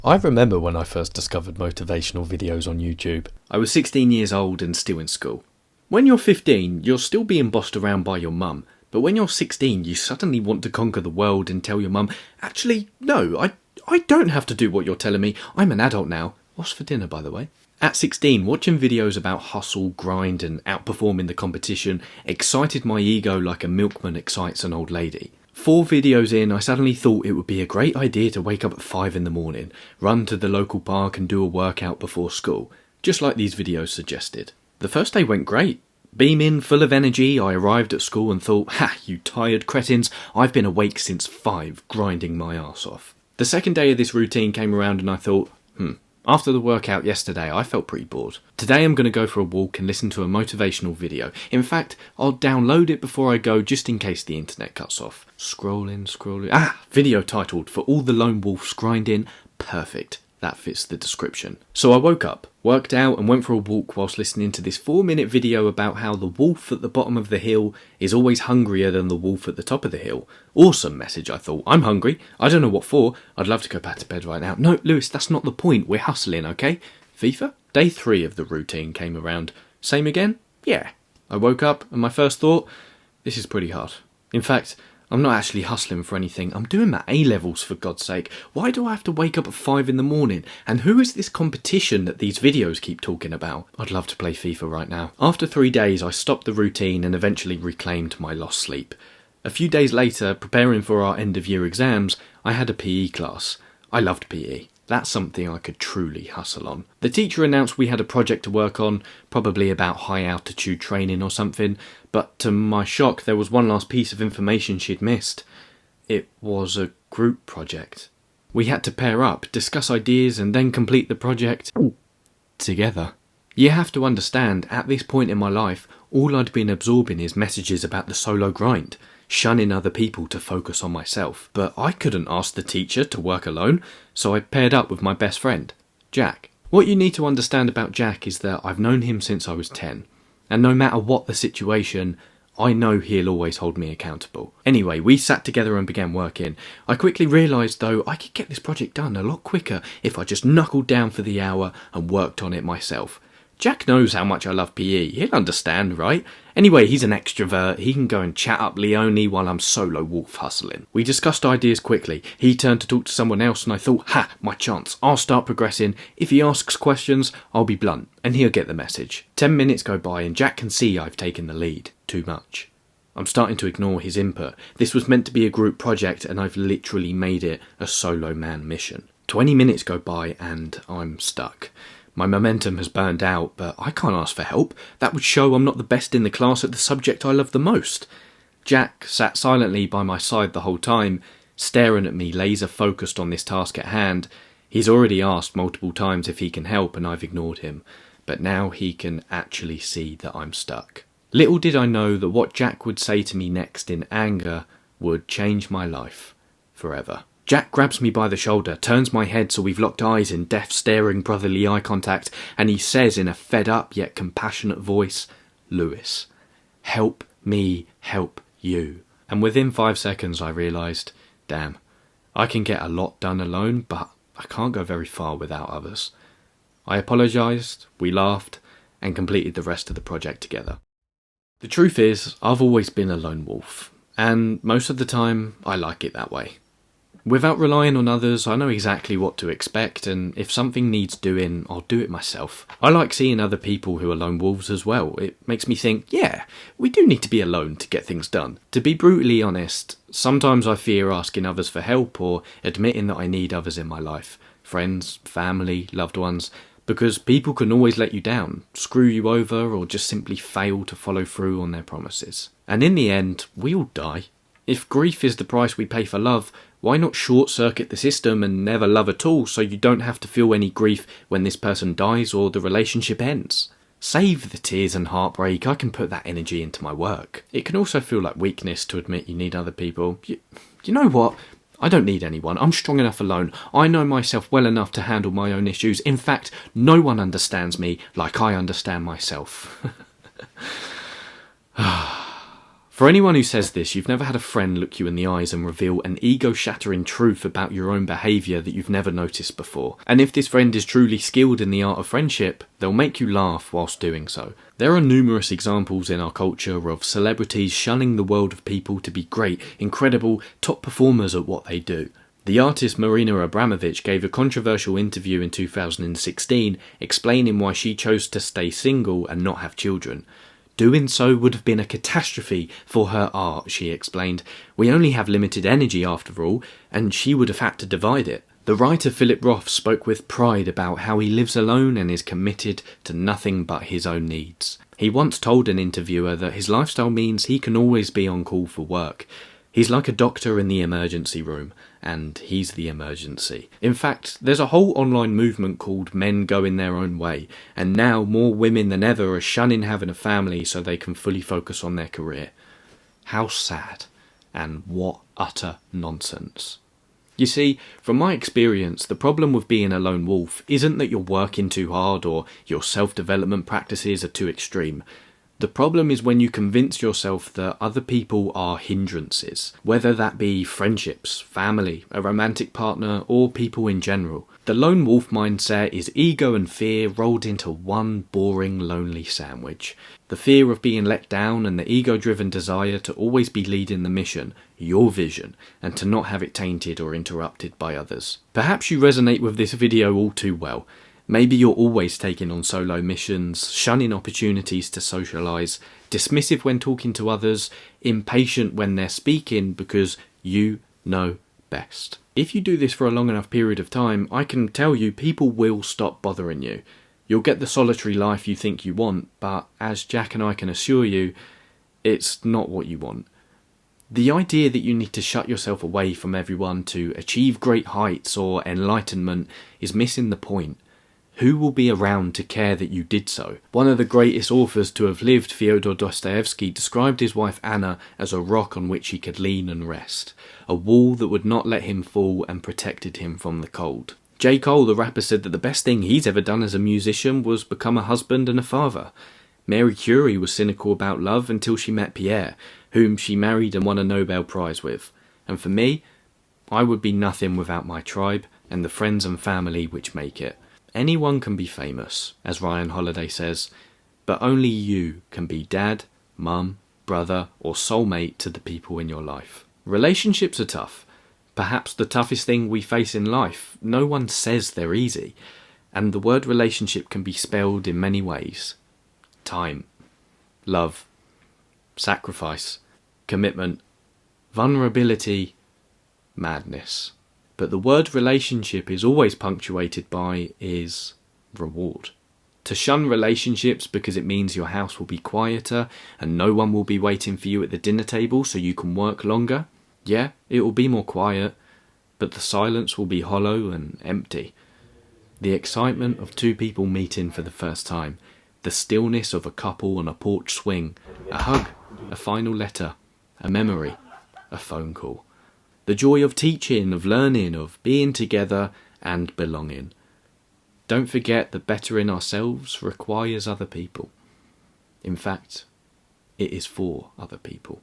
I remember when I first discovered motivational videos on YouTube. I was 16 years old and still in school. When you're 15, you're still being bossed around by your mum, but when you're 16, you suddenly want to conquer the world and tell your mum, actually, no, I don't have to do what you're telling me, I'm an adult now. What's for dinner, by the way? At 16, watching videos about hustle, grind and outperforming the competition excited my ego like a milkman excites an old lady. 4 videos in, I suddenly thought it would be a great idea to wake up at 5 in the morning, run to the local park and do a workout before school, just like these videos suggested. The first day went great. Beaming, full of energy, I arrived at school and thought, ha, you tired cretins, I've been awake since 5, grinding my arse off. The second day of this routine came around and I thought, after the workout yesterday, I felt pretty bored. Today I'm going to go for a walk and listen to a motivational video. In fact, I'll download it before I go just in case the internet cuts off. Scrolling. Video titled, For All the Lone Wolves Grinding. Perfect. That fits the description. So I woke up, worked out and went for a walk whilst listening to this 4-minute video about how the wolf at the bottom of the hill is always hungrier than the wolf at the top of the hill. Awesome message, I thought. I'm hungry. I don't know what for. I'd love to go back to bed right now. No, Lewis, that's not the point. We're hustling, okay? FIFA? Day 3 of the routine came around. Same again? Yeah. I woke up and my first thought, this is pretty hard. In fact, I'm not actually hustling for anything. I'm doing my A-levels, for God's sake. Why do I have to wake up at 5 in the morning? And who is this competition that these videos keep talking about? I'd love to play FIFA right now. After 3 days, I stopped the routine and eventually reclaimed my lost sleep. A few days later, preparing for our end-of-year exams, I had a PE class. I loved PE. That's something I could truly hustle on. The teacher announced we had a project to work on, probably about high altitude training or something, but to my shock there was one last piece of information she'd missed. It was a group project. We had to pair up, discuss ideas and then complete the project together. You have to understand, at this point in my life, all I'd been absorbing is messages about the solo grind, shunning other people to focus on myself. But I couldn't ask the teacher to work alone, so I paired up with my best friend, Jack. What you need to understand about Jack is that I've known him since I was 10, and no matter what the situation, I know he'll always hold me accountable. Anyway, we sat together and began working. I quickly realised though I could get this project done a lot quicker if I just knuckled down for the hour and worked on it myself. Jack knows how much I love PE, he'll understand, right? Anyway, he's an extrovert, he can go and chat up Leone while I'm solo wolf hustling. We discussed ideas quickly, he turned to talk to someone else and I thought, my chance, I'll start progressing, if he asks questions, I'll be blunt, and he'll get the message. 10 minutes go by and Jack can see I've taken the lead, too much. I'm starting to ignore his input. This was meant to be a group project and I've literally made it a solo man mission. 20 minutes go by and I'm stuck. My momentum has burned out, but I can't ask for help. That would show I'm not the best in the class at the subject I love the most. Jack sat silently by my side the whole time, staring at me laser focused on this task at hand. He's already asked multiple times if he can help and I've ignored him, but now he can actually see that I'm stuck. Little did I know that what Jack would say to me next in anger would change my life forever. Jack grabs me by the shoulder, turns my head so we've locked eyes in death staring brotherly eye contact, and he says in a fed up yet compassionate voice, Lewis, help me help you. And within 5 seconds I realised, damn, I can get a lot done alone, but I can't go very far without others. I apologised, we laughed, and completed the rest of the project together. The truth is, I've always been a lone wolf, and most of the time I like it that way. Without relying on others, I know exactly what to expect, and if something needs doing, I'll do it myself. I like seeing other people who are lone wolves as well. It makes me think, yeah, we do need to be alone to get things done. To be brutally honest, sometimes I fear asking others for help or admitting that I need others in my life. Friends, family, loved ones. Because people can always let you down, screw you over, or just simply fail to follow through on their promises. And in the end, we all die. If grief is the price we pay for love, why not short-circuit the system and never love at all so you don't have to feel any grief when this person dies or the relationship ends? Save the tears and heartbreak, I can put that energy into my work. It can also feel like weakness to admit you need other people. You know what? I don't need anyone. I'm strong enough alone. I know myself well enough to handle my own issues. In fact, no one understands me like I understand myself. For anyone who says this, you've never had a friend look you in the eyes and reveal an ego-shattering truth about your own behaviour that you've never noticed before. And if this friend is truly skilled in the art of friendship, they'll make you laugh whilst doing so. There are numerous examples in our culture of celebrities shunning the world of people to be great, incredible, top performers at what they do. The artist Marina Abramović gave a controversial interview in 2016 explaining why she chose to stay single and not have children. Doing so would have been a catastrophe for her art, she explained. We only have limited energy after all, and she would have had to divide it. The writer Philip Roth spoke with pride about how he lives alone and is committed to nothing but his own needs. He once told an interviewer that his lifestyle means he can always be on call for work. He's like a doctor in the emergency room, and he's the emergency. In fact, there's a whole online movement called Men Going Their Own Way, and now more women than ever are shunning having a family so they can fully focus on their career. How sad, and what utter nonsense. You see, from my experience, the problem with being a lone wolf isn't that you're working too hard or your self-development practices are too extreme. The problem is when you convince yourself that other people are hindrances, whether that be friendships, family, a romantic partner, or people in general. The lone wolf mindset is ego and fear rolled into one boring, lonely sandwich. The fear of being let down and the ego-driven desire to always be leading the mission, your vision, and to not have it tainted or interrupted by others. Perhaps you resonate with this video all too well. Maybe you're always taking on solo missions, shunning opportunities to socialise, dismissive when talking to others, impatient when they're speaking because you know best. If you do this for a long enough period of time, I can tell you people will stop bothering you. You'll get the solitary life you think you want, but as Jack and I can assure you, it's not what you want. The idea that you need to shut yourself away from everyone to achieve great heights or enlightenment is missing the point. Who will be around to care that you did so? One of the greatest authors to have lived, Fyodor Dostoevsky, described his wife Anna as a rock on which he could lean and rest, a wall that would not let him fall and protected him from the cold. J. Cole, the rapper, said that the best thing he's ever done as a musician was become a husband and a father. Mary Curie was cynical about love until she met Pierre, whom she married and won a Nobel Prize with. And for me, I would be nothing without my tribe and the friends and family which make it. Anyone can be famous, as Ryan Holiday says, but only you can be dad, mum, brother, or soulmate to the people in your life. Relationships are tough. Perhaps the toughest thing we face in life. No one says they're easy. And the word relationship can be spelled in many ways. Time, love, sacrifice, commitment, vulnerability, madness. But the word relationship is always punctuated by is reward. To shun relationships because it means your house will be quieter and no one will be waiting for you at the dinner table so you can work longer. Yeah, it will be more quiet, but the silence will be hollow and empty. The excitement of two people meeting for the first time, the stillness of a couple on a porch swing, a hug, a final letter, a memory, a phone call. The joy of teaching, of learning, of being together and belonging. Don't forget that bettering ourselves requires other people. In fact, it is for other people.